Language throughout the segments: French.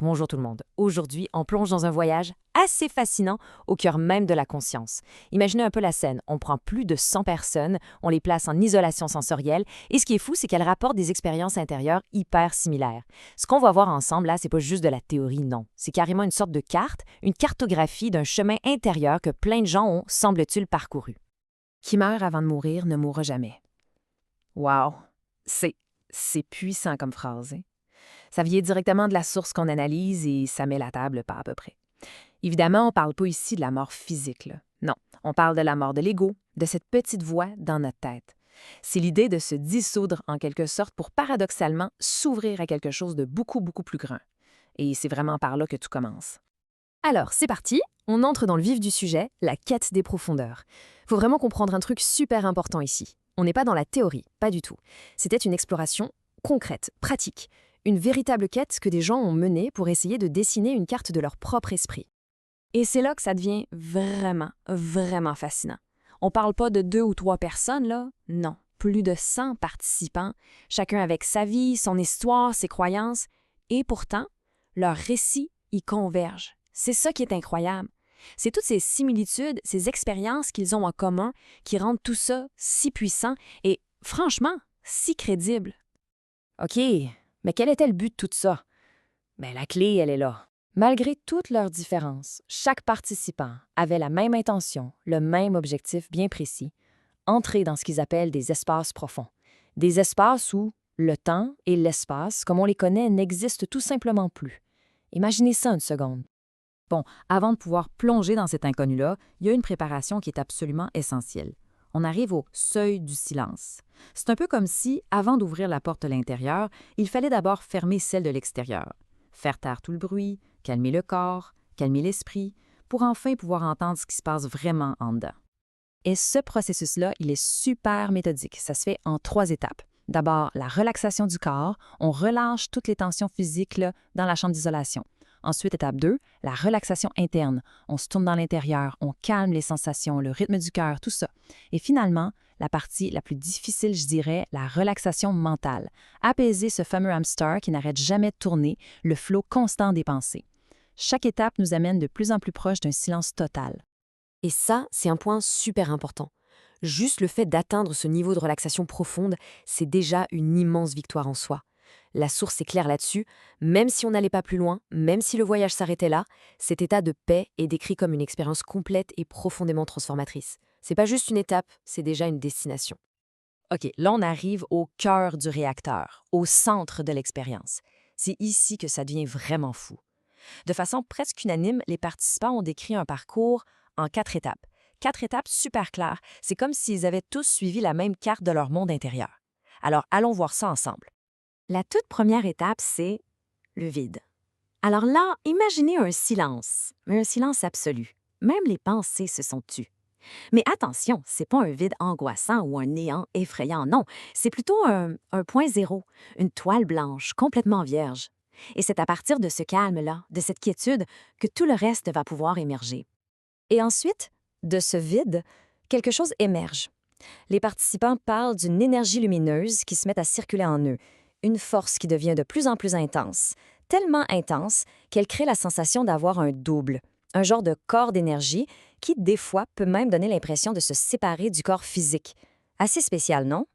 Bonjour tout le monde. Aujourd'hui, on plonge dans un voyage assez fascinant au cœur même de la conscience. Imaginez un peu la scène. On prend plus de 100 personnes, on les place en isolation sensorielle, et ce qui est fou, c'est qu'elles rapportent des expériences intérieures hyper similaires. Ce qu'on va voir ensemble, là, c'est pas juste de la théorie, non. C'est carrément une sorte de carte, une cartographie d'un chemin intérieur que plein de gens ont, semble-t-il, parcouru. Qui meurt avant de mourir ne mourra jamais. Wow! C'est puissant comme phrase, hein? Ça vient directement de la source qu'on analyse et ça met la table pas à peu près. Évidemment, on ne parle pas ici de la mort physique, là. Non, on parle de la mort de l'ego, de cette petite voix dans notre tête. C'est l'idée de se dissoudre en quelque sorte pour paradoxalement s'ouvrir à quelque chose de beaucoup, beaucoup plus grand. Et c'est vraiment par là que tout commence. Alors, c'est parti, on entre dans le vif du sujet, la quête des profondeurs. Faut vraiment comprendre un truc super important ici. On n'est pas dans la théorie, pas du tout. C'était une exploration concrète, pratique, une véritable quête que des gens ont menée pour essayer de dessiner une carte de leur propre esprit. Et c'est là que ça devient vraiment, vraiment fascinant. On parle pas de 2 ou 3 personnes, là, non. Plus de 100 participants, chacun avec sa vie, son histoire, ses croyances, et pourtant, leurs récits y convergent. C'est ça qui est incroyable. C'est toutes ces similitudes, ces expériences qu'ils ont en commun qui rendent tout ça si puissant et, franchement, si crédible. OK, mais quel était le but de tout ça? Bien, la clé, elle est là. Malgré toutes leurs différences, chaque participant avait la même intention, le même objectif bien précis, entrer dans ce qu'ils appellent des espaces profonds. Des espaces où le temps et l'espace, comme on les connaît, n'existent tout simplement plus. Imaginez ça une seconde. Bon, avant de pouvoir plonger dans cet inconnu-là, il y a une préparation qui est absolument essentielle. On arrive au seuil du silence. C'est un peu comme si, avant d'ouvrir la porte de l'intérieur, il fallait d'abord fermer celle de l'extérieur. Faire taire tout le bruit, calmer le corps, calmer l'esprit, pour enfin pouvoir entendre ce qui se passe vraiment en dedans. Et ce processus-là, il est super méthodique. Ça se fait en 3 étapes. D'abord, la relaxation du corps. On relâche toutes les tensions physiques là, dans la chambre d'isolation. Ensuite, étape 2, la relaxation interne. On se tourne dans l'intérieur, on calme les sensations, le rythme du cœur, tout ça. Et finalement, la partie la plus difficile, je dirais, la relaxation mentale. Apaiser ce fameux hamster qui n'arrête jamais de tourner, le flot constant des pensées. Chaque étape nous amène de plus en plus proche d'un silence total. Et ça, c'est un point super important. Juste le fait d'atteindre ce niveau de relaxation profonde, c'est déjà une immense victoire en soi. La source est claire là-dessus, même si on n'allait pas plus loin, même si le voyage s'arrêtait là, cet état de paix est décrit comme une expérience complète et profondément transformatrice. C'est pas juste une étape, c'est déjà une destination. OK, là on arrive au cœur du réacteur, au centre de l'expérience. C'est ici que ça devient vraiment fou. De façon presque unanime, les participants ont décrit un parcours en 4 étapes. 4 étapes super claires, c'est comme s'ils avaient tous suivi la même carte de leur monde intérieur. Alors allons voir ça ensemble. La toute première étape, c'est le vide. Alors là, imaginez un silence, mais un silence absolu. Même les pensées se sont tues. Mais attention, c'est pas un vide angoissant ou un néant effrayant, non. C'est plutôt un point zéro, une toile blanche, complètement vierge. Et c'est à partir de ce calme-là, de cette quiétude, que tout le reste va pouvoir émerger. Et ensuite, de ce vide, quelque chose émerge. Les participants parlent d'une énergie lumineuse qui se met à circuler en eux, une force qui devient de plus en plus intense, tellement intense qu'elle crée la sensation d'avoir un double, un genre de corps d'énergie qui, des fois, peut même donner l'impression de se séparer du corps physique. Assez spécial, non?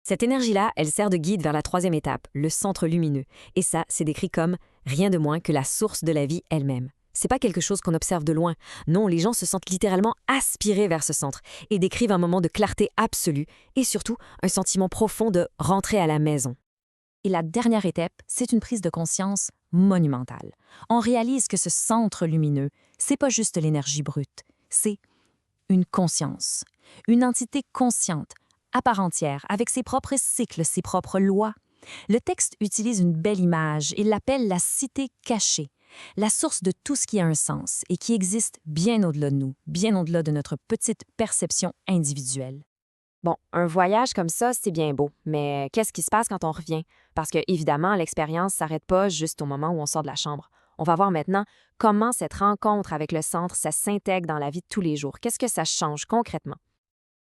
Cette énergie-là, elle sert de guide vers la 3e étape, le centre lumineux. Et ça, c'est décrit comme rien de moins que la source de la vie elle-même. C'est pas quelque chose qu'on observe de loin. Non, les gens se sentent littéralement aspirés vers ce centre et décrivent un moment de clarté absolue et surtout un sentiment profond de rentrer à la maison. Et la dernière étape, c'est une prise de conscience monumentale. On réalise que ce centre lumineux, c'est pas juste l'énergie brute, c'est une conscience, une entité consciente, à part entière, avec ses propres cycles, ses propres lois. Le texte utilise une belle image, il l'appelle la cité cachée, la source de tout ce qui a un sens et qui existe bien au-delà de nous, bien au-delà de notre petite perception individuelle. Bon, un voyage comme ça, c'est bien beau, mais qu'est-ce qui se passe quand on revient? Parce que, évidemment, l'expérience ne s'arrête pas juste au moment où on sort de la chambre. On va voir maintenant comment cette rencontre avec le centre, ça s'intègre dans la vie de tous les jours. Qu'est-ce que ça change concrètement?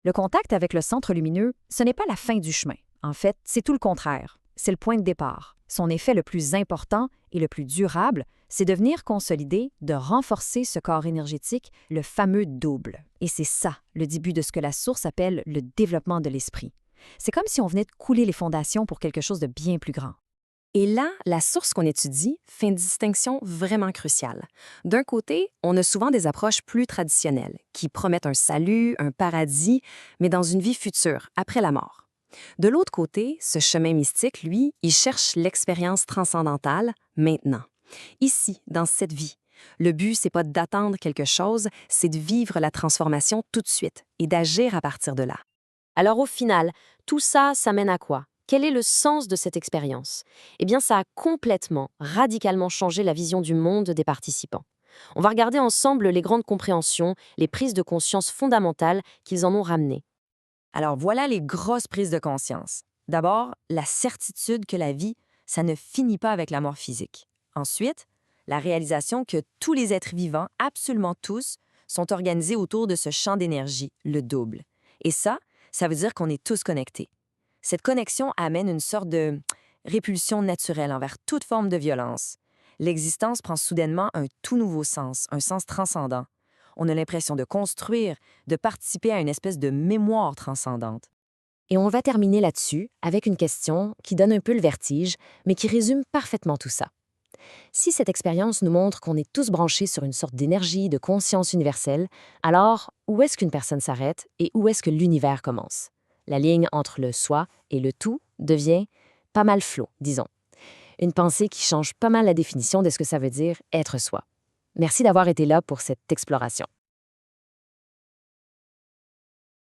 Le contact avec le centre lumineux, ce n'est pas la fin du chemin. En fait, c'est tout le contraire. C'est le point de départ. Son effet le plus important et le plus durable, c'est de venir consolider, de renforcer ce corps énergétique, le fameux double. Et c'est ça, le début de ce que la source appelle le développement de l'esprit. C'est comme si on venait de couler les fondations pour quelque chose de bien plus grand. Et là, la source qu'on étudie fait une distinction vraiment cruciale. D'un côté, on a souvent des approches plus traditionnelles, qui promettent un salut, un paradis, mais dans une vie future, après la mort. De l'autre côté, ce chemin mystique, lui, il cherche l'expérience transcendantale maintenant. Ici, dans cette vie. Le but, c'est pas d'attendre quelque chose, c'est de vivre la transformation tout de suite et d'agir à partir de là. Alors au final, tout ça, ça mène à quoi? Quel est le sens de cette expérience? Eh bien, ça a complètement, radicalement changé la vision du monde des participants. On va regarder ensemble les grandes compréhensions, les prises de conscience fondamentales qu'ils en ont ramenées. Alors voilà les grosses prises de conscience. D'abord, la certitude que la vie, ça ne finit pas avec la mort physique. Ensuite, la réalisation que tous les êtres vivants, absolument tous, sont organisés autour de ce champ d'énergie, le double. Et ça veut dire qu'on est tous connectés. Cette connexion amène une sorte de répulsion naturelle envers toute forme de violence. L'existence prend soudainement un tout nouveau sens, un sens transcendant. On a l'impression de construire, de participer à une espèce de mémoire transcendante. Et on va terminer là-dessus avec une question qui donne un peu le vertige, mais qui résume parfaitement tout ça. Si cette expérience nous montre qu'on est tous branchés sur une sorte d'énergie, de conscience universelle, alors où est-ce qu'une personne s'arrête et où est-ce que l'univers commence? La ligne entre le soi et le tout devient pas mal floue, disons. Une pensée qui change pas mal la définition de ce que ça veut dire être soi. Merci d'avoir été là pour cette exploration.